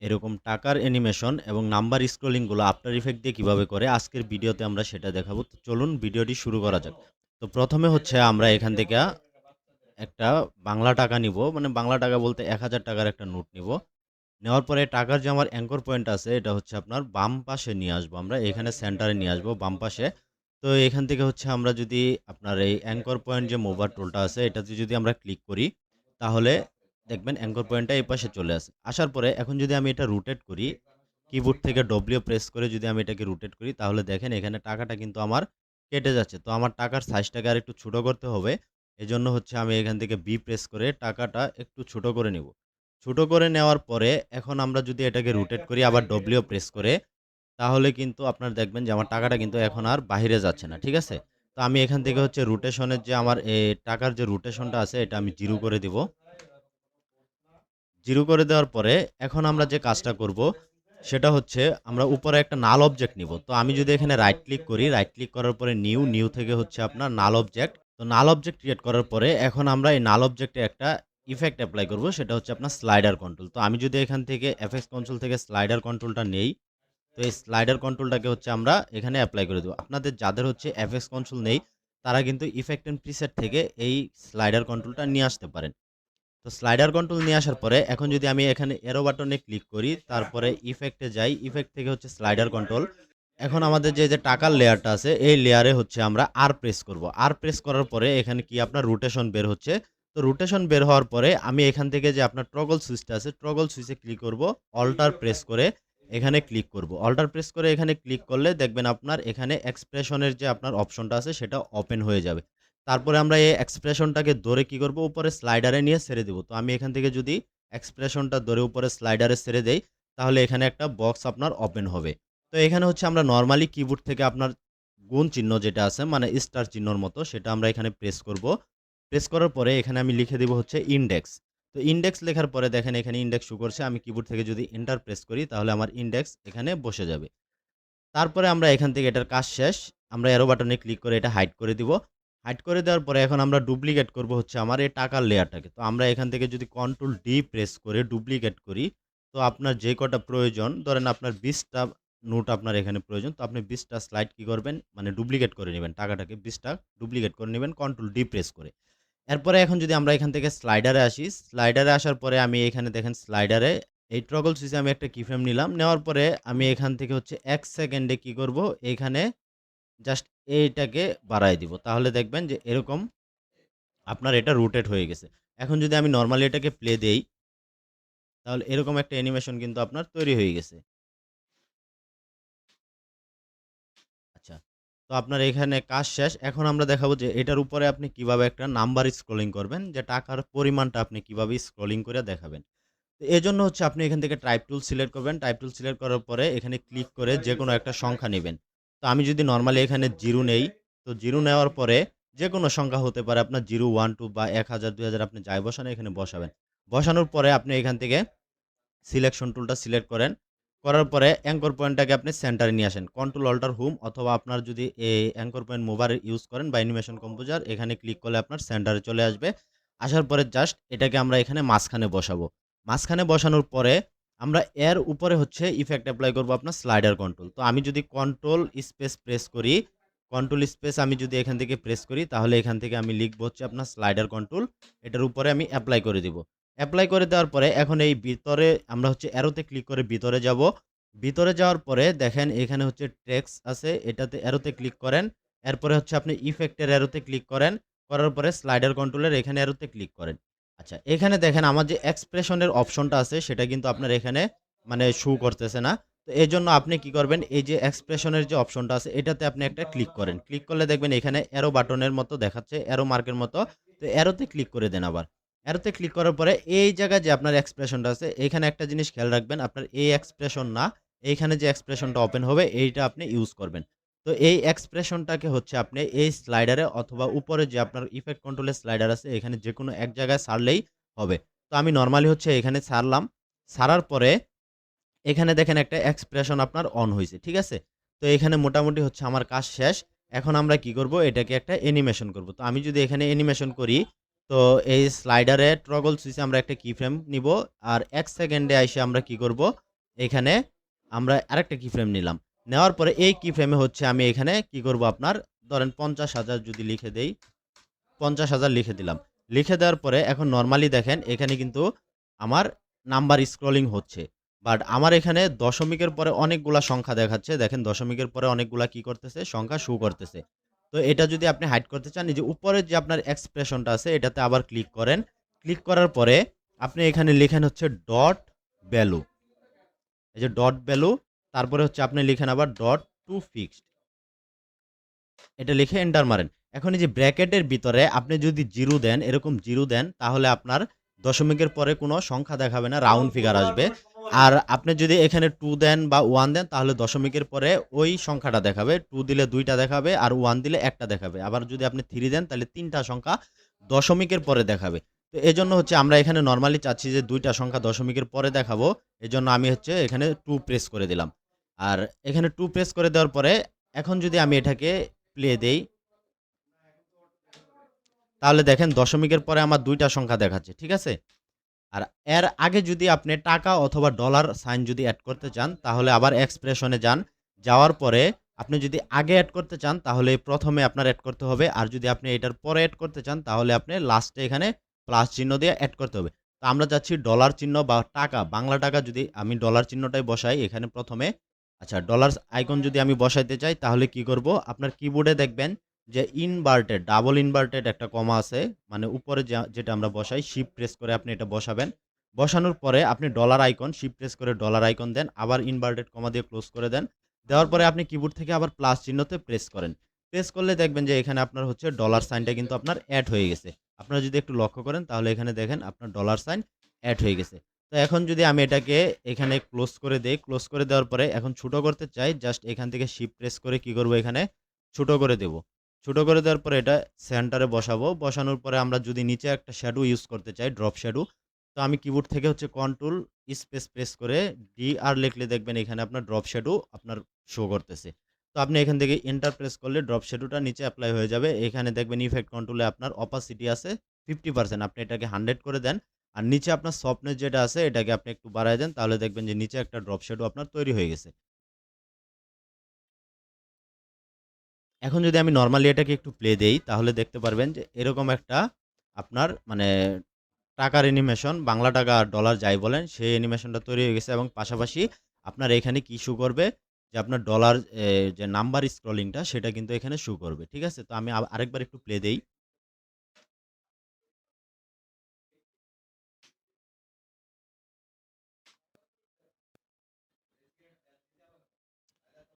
এরকম টাকার অ্যানিমেশন এবং নাম্বার স্ক্রলিংগুলো আফটার ইফেক্ট দিয়ে কিভাবে করে আজকের ভিডিওতে আমরা সেটা দেখাবো। তো চলুন ভিডিওটি শুরু করা যাক। তো প্রথমে হচ্ছে আমরা এখান থেকে একটা বাংলা টাকা নিব, মানে বাংলা টাকা বলতে ১,০০০ টাকার একটা নোট নিব। নেওয়ার পরে টাকার যে আমার অ্যাঙ্কর পয়েন্ট আছে এটা হচ্ছে আপনার বাম পাশে নিয়ে আসবো, আমরা এখানে সেন্টারে নিয়ে আসবো বাম পাশে। তো এখান থেকে হচ্ছে আমরা যদি আপনার এই অ্যাঙ্কর পয়েন্ট যে মুভার টুলটা আছে এটাতে যদি আমরা ক্লিক করি, তাহলে দেখবেন অ্যাঙ্কর পয়েন্টটা এই পাশে চলে আসে। আসার পরে এখন যদি আমি এটা রোটেট করি, কিবোর্ড থেকে ডব্লিউ প্রেস করে যদি আমি এটাকে রোটেট করি, তাহলে দেখেন এখানে টাকাটা কিন্তু আমার কেটে যাচ্ছে। তো আমার টাকার সাইজটাকে আরেকটু ছোট করতে হবে। এজন্য হচ্ছে আমি এখান থেকে বি প্রেস করে টাকাটা একটু ছোট করে নিব। ছোট করে নেওয়ার পরে এখন আমরা যদি এটাকে রোটেট করি আবার ডব্লিউ প্রেস করে, তাহলে কিন্তু আপনার দেখবেন যে আমার টাকাটা কিন্তু এখন আর বাহিরে যাচ্ছে না। ঠিক আছে? তো আমি এখান থেকে হচ্ছে রোটেশনের যে আমার টাকার যে রোটেশনটা আছে এটা আমি 0 করে দিব। 0 করে দেওয়ার পরে এখন আমরা যে কাজটা করব সেটা হচ্ছে আমরা উপরে একটা নাল অবজেক্ট নিব। তো আমি যদি এখানে রাইট ক্লিক করি, রাইট ক্লিক করার পরে নিউ থেকে হচ্ছে আপনার নাল অবজেক্ট। তো নাল অবজেক্ট ক্রিয়েট করার পরে এখন আমরা এই নাল অবজেক্টে একটা ইফেক্ট এপ্লাই করব, সেটা হচ্ছে আপনার স্লাইডার কন্ট্রোল। তো আমি যদি এখান থেকে এফএক্স কনসোল থেকে স্লাইডার কন্ট্রোলটা নেই, তো এই স্লাইডার কন্ট্রোলটাকে হচ্ছে আমরা এখানে এপ্লাই করে দেব। আপনাদের যাদের হচ্ছে এফএক্স কনসোল নেই তারা কিন্তু ইফেক্ট এন্ড প্রিসেট থেকে এই স্লাইডার কন্ট্রোলটা নিয়ে আসতে পারেন। তো স্লাইডার কন্ট্রোল নিয়ে আসার পরে এখন যদি আমি এখানে এরো বাটনে ক্লিক করি, তারপরে ইফেক্টে যাই, ইফেক্ট থেকে হচ্ছে স্লাইডার কন্ট্রোল। এখন আমাদের যে টাকার লেয়ারটা আছে এই লেয়ারে হচ্ছে আমরা আর প্রেস করব। আর প্রেস করার পরে এখানে কি আপনার রোটেশন বের হচ্ছে। তো রোটেশন বের হওয়ার পরে আমি এখান থেকে যে আপনার টগল সুইচটা আছে টগল সুইচে ক্লিক করব, অল্টার প্রেস করে এখানে ক্লিক করব। অল্টার প্রেস করে এখানে ক্লিক করলে দেখবেন আপনার এখানে এক্সপ্রেশনের যে আপনার অপশনটা আছে সেটা ওপেন হয়ে যাবে। তারপরে আমরা এই এক্সপ্রেশনটাকে ধরে কি করব, উপরে স্লাইডারে নিয়ে ছেড়ে দেব। তো আমি এখান থেকে যদি এক্সপ্রেশনটা ধরে উপরে স্লাইডারে ছেড়ে দেই, তাহলে এখানে একটা বক্স আপনার ওপেন হবে। তো এখানে হচ্ছে আমরা নরমালি কিবোর্ড থেকে আপনার গুণ চিহ্ন যেটা আছে মানে স্টার চিহ্নর মতো সেটা আমরা এখানে প্রেস করব। প্রেস করার পরে এখানে আমি লিখে দেব হচ্ছে ইনডেক্স। তো ইনডেক্স লেখার পরে দেখেন এখানে ইনডেক্স শো করছে। আমি কিবোর্ড থেকে যদি এন্টার প্রেস করি তাহলে আমার ইনডেক্স এখানে বসে যাবে। তারপরে আমরা এখান থেকে এটার কাজ শেষ। আমরা অ্যারো বাটনে ক্লিক করে এটা হাইড করে দিব। হাইড করে দেওয়ার পরে এখন আমরা ডুপ্লিকেট করব হচ্ছে আমার এই টাকার লেয়ারটাকে। তো আমরা এখান থেকে যদি কন্ট্রোল ডি প্রেস করে ডুপ্লিকেট করি, তো আপনার যে কটা প্রয়োজন, ধরেন আপনার ২০ টা নোট আপনার এখানে প্রয়োজন। তো আপনি ২০ টা স্লাইড কি করবেন, মানে ডুপ্লিকেট করে নিবেন টাকাটাকে, ২০ টা ডুপ্লিকেট করে নিবেন কন্ট্রোল ডি প্রেস করে। এরপরে এখন যদি আমরা এখান থেকে স্লাইডারে আসি, স্লাইডারে আসার পরে আমি এখানে দেখেন স্লাইডারে এই টগল সুইচে আমি একটা কিফ্রেম নিলাম। নেওয়ার পরে আমি এখান থেকে হচ্ছে ১ সেকেন্ডে কি করব, এখানে জাস্ট এইটাকে বাড়ায় দিব। তাহলে দেখবেন যে এরকম আপনার এটা রোটেট হয়ে গেছে। এখন যদি আমি নরমালি এটাকে প্লে দেই, তাহলে এরকম একটা অ্যানিমেশন কিন্তু আপনার তৈরি হয়ে গেছে। আচ্ছা। তো আপনার এখানে কাজ শেষ। এখন আমরা দেখাবো যে এটার উপরে আপনি কিভাবে একটা নাম্বার স্ক্রলিং করবেন, যে টাকার পরিমাণটা আপনি কিভাবে স্ক্রলিং করে দেখাবেন। তো এজন্য হচ্ছে আপনি এখান থেকে টাইপ টুল সিলেক্ট করবেন। টাইপ টুল সিলেক্ট করার পরে এখানে ক্লিক করে যেকোনো একটা সংখ্যা নিবেন। তো আমি যদি নরমালি এখানে 0 নেই, তো 0 নেওয়ার পরে যেকোনো সংখ্যা হতে পারে আপনার 0, 1, 2 বা 1000, 2000 আপনি যাই বসান এখানে বসাবেন। বসানোর পরে আপনি এখান থেকে সিলেকশন টুলটা সিলেক্ট করেন। করার পরে অ্যাঙ্কর পয়েন্টটাকে আপনি সেন্টারে নিয়ে আসেন। কন্ট্রোল অল্টার হোম অথবা আপনার যদি এই অ্যাঙ্কর পয়েন্ট মুভার ইউজ করেন বা অ্যানিমেশন কম্পোজার, এখানে ক্লিক করলে আপনার সেন্টারে চলে আসবে। আসার পরে জাস্ট এটাকে আমরা এখানে মাঝখানে বসাবো। মাঝখানে বসানোর পরে আমরা এর উপরে হচ্ছে ইফেক্ট এপ্লাই করব আপনার স্লাইডার কন্ট্রোল। তো আমি যদি কন্ট্রোল স্পেস প্রেস করি, কন্ট্রোল স্পেস আমি যদি এখান থেকে প্রেস করি, তাহলে এখান থেকে আমি লিখব হচ্ছে আপনার স্লাইডার কন্ট্রোল। এটার উপরে আমি এপ্লাই করে দিব। এপ্লাই করে দেওয়ার পরে এখন এই ভিতরে আমরা হচ্ছে অ্যারোতে ক্লিক করে ভিতরে যাব। ভিতরে যাওয়ার পরে দেখেন এখানে হচ্ছে টেক্সট আছে, এটাতে অ্যারোতে ক্লিক করেন। এরপরে হচ্ছে আপনি ইফেক্টের অ্যারোতে ক্লিক করেন। করার পরে স্লাইডার কন্ট্রোলের এখানে অ্যারোতে ক্লিক করেন। আচ্ছা, এখানে দেখেন আমার যে এক্সপ্রেশনের অপশনটা আছে সেটা কিন্তু আপনার এখানে মানে শো করতেছে না। তো এজন্য আপনি কি করবেন, এই যে এক্সপ্রেশনের যে অপশনটা আছে এটাতে আপনি একটা ক্লিক করেন। ক্লিক করলে দেখবেন এখানে অ্যারো বাটনের মতো দেখাচ্ছে, অ্যারো মার্কের মতো। তো অ্যারোতে ক্লিক করে দেন আবার। অ্যারোতে ক্লিক করার পরে এই জায়গায় যে আপনার এক্সপ্রেশনটা আছে এখানে একটা জিনিস খেয়াল রাখবেন, আপনার এই এক্সপ্রেশন না, এইখানে যে এক্সপ্রেশনটা ওপেন হবে এইটা আপনি ইউজ করবেন। তো এই এক্সপ্রেশনটাকে হচ্ছে আপনি এই স্লাইডারে অথবা উপরে যে আপনার ইফেক্ট কন্ট্রোলের স্লাইডার আছে এখানে যেকোনো এক জায়গায় ছাড়লেই হবে। তো আমি নরমালি হচ্ছে এখানে ছাড়লাম। ছাড়ার পরে এখানে দেখেন একটা এক্সপ্রেশন আপনার অন হইছে। ঠিক আছে? তো এখানে মোটামুটি হচ্ছে আমার কাজ শেষ। এখন আমরা কি করব, এটাকে একটা অ্যানিমেশন করব। তো আমি যদি এখানে অ্যানিমেশন করি, তো এই স্লাইডারে টগল সুইচে আমরা একটা কি ফ্রেম নিব। আর ১ সেকেন্ডে আইসে আমরা কি করব, এখানে আমরা আরেকটা কি ফ্রেম নিলাম। নেওয়ার পরে এই কি ফ্রেমে হচ্ছে আমি এখানে কি করব আপনার ধরেন ৫০,০০০ যদি লিখে দেই, ৫০,০০০ লিখে দিলাম। লিখে দেওয়ার পরে এখন নরমালি দেখেন এখানে কিন্তু আমার নাম্বার স্ক্রলিং হচ্ছে। বাট আমার এখানে দশমিকের পরে অনেকগুলা সংখ্যা দেখাচ্ছে। দেখেন দশমিকের পরে অনেকগুলা কি করতেছে? সংখ্যা শো করতেছে। তো এটা যদি আপনি হাইড করতে চান, এই যে উপরের যে আপনার এক্সপ্রেশনটা আছে এটাতে আবার ক্লিক করেন। ক্লিক করার পরে আপনি এখানে লিখেন হচ্ছে ডট ভ্যালু। এই যে ডট ভ্যালু, তারপরে হচ্ছে আপনি লিখেন আবার ডট টু ফিক্সড। এটা লিখে এন্টার মারেন। এখন এই যে ব্র্যাকেটের ভিতরে আপনি যদি 0 দেন, এরকম 0 দেন, তাহলে আপনার দশমিকের পরে কোনো সংখ্যা দেখাবে না, রাউন্ড ফিগার আসবে। আর আপনি যদি এখানে 2 দেন বা 1 দেন, তাহলে দশমিকের পরে ওই সংখ্যাটা দেখাবে। 2 দিলে 2টা দেখাবে আর 1 দিলে 1টা দেখাবে। আবার যদি আপনি 3 দেন, তাহলে 3টা সংখ্যা দশমিকের পরে দেখাবে। তো এজন্য হচ্ছে আমরা এখানে নরমালি চাচ্ছি যে 2টা সংখ্যা দশমিকের পরে দেখাবো। এজন্য আমি হচ্ছে এখানে 2 প্রেস করে দিলাম। আর এখানে 2 প্রেস করে দেওয়ার পরে এখন যদি আমি এটাকে প্লে দেই, তাহলে দেখেন দশমিকের পরে আমার 2টা সংখ্যা দেখাচ্ছে। ঠিক আছে? আর এর আগে যদি আপনি টাকা অথবা ডলার সাইন যদি এড করতে চান, তাহলে আবার এক্সপ্রেশনে যান। যাওয়ার পরে আপনি যদি আগে এড করতে চান, তাহলে প্রথমে আপনার এড করতে হবে। আর যদি আপনি এটার পরে এড করতে চান, তাহলে আপনি লাস্টে এখানে প্লাস চিহ্ন দিয়ে এড করতে হবে। তো আমরা চাচ্ছি ডলার চিহ্ন বা টাকা, বাংলা টাকা যদি আমি ডলার চিহ্নটাই বসাই এখানে প্রথমে। আচ্ছা, ডলার আইকন যদি আমি বসাইতে চাই, তাহলে কি করব? আপনার কিবোর্ডে দেখবেন যে ইনভার্টেড, ডাবল ইনভার্টেড একটা কমা আছে। মানে উপরে যেটা আমরা বসাই, শিফট প্রেস করে আপনি এটা বসাবেন। বসানোর পরে আপনি ডলার আইকন, শিফট প্রেস করে ডলার আইকন দেন। আবার ইনভার্টেড কমা দিয়ে ক্লোজ করে দেন। দেওয়ার পরে আপনি কিবোর্ড থেকে আবার প্লাস চিহ্নতে প্রেস করেন। প্রেস করলে দেখবেন যে এখানে আপনার হচ্ছে ডলার সাইনটা কিন্তু আপনার এড হয়ে গেছে। আপনারা যদি একটু লক্ষ্য করেন, তাহলে এখানে দেখেন আপনার ডলার সাইন এড হয়ে গেছে। তো এখন যদি আমি এটাকে এখানে ক্লোজ করে দেই, ক্লোজ করে দেওয়ার পরে এখন ছোট করতে চাই, জাস্ট এখান থেকে শিফট প্রেস করে কি করব? এখানে ছোট করে দেব। ছোট করে দেওয়ার পরে এটা সেন্টারে বসাবো। বসানোর পরে আমরা যদি নিচে একটা শ্যাডো ইউজ করতে চাই, ড্রপ শ্যাডো, তো আমি কিবোর্ড থেকে হচ্ছে কন্ট্রোল স্পেস প্রেস করে DR লিখলে দেখবেন এখানে আপনার ড্রপ শ্যাডো আপনার শো করতেছে। তো আপনি এখান থেকে এন্টার প্রেস করলে ড্রপ শ্যাডোটা নিচে এপ্লাই হয়ে যাবে। এখানে দেখবেন ইফেক্ট কন্ট্রোলে আপনার অপাসিটি আছে 50%, আপনি এটাকে 100 করে দেন। আর নিচে আপনার সফটনেস যেটা আছে এটাকে আপনি একটু বাড়ায় দেন, তাহলে দেখবেন যে নিচে একটা ড্রপ শ্যাডো আপনার তৈরি হয়ে গেছে। এখন যদি আমি নরমালি এটাকে একটু প্লে দেই, তাহলে দেখতে পারবেন যে এরকম একটা আপনার মানে টাকার অ্যানিমেশন, বাংলা টাকা আর ডলার যাই বলেন, সেই অ্যানিমেশনটা তৈরি হয়ে গেছে এবং পাশাপাশি আপনার এখানে কি শো করবে? যে আপনার ডলার যে নাম্বার স্ক্রলিংটা সেটা কিন্তু এখানে শো করবে। ঠিক আছে? তো আমি আরেকবার একটু প্লে দেই।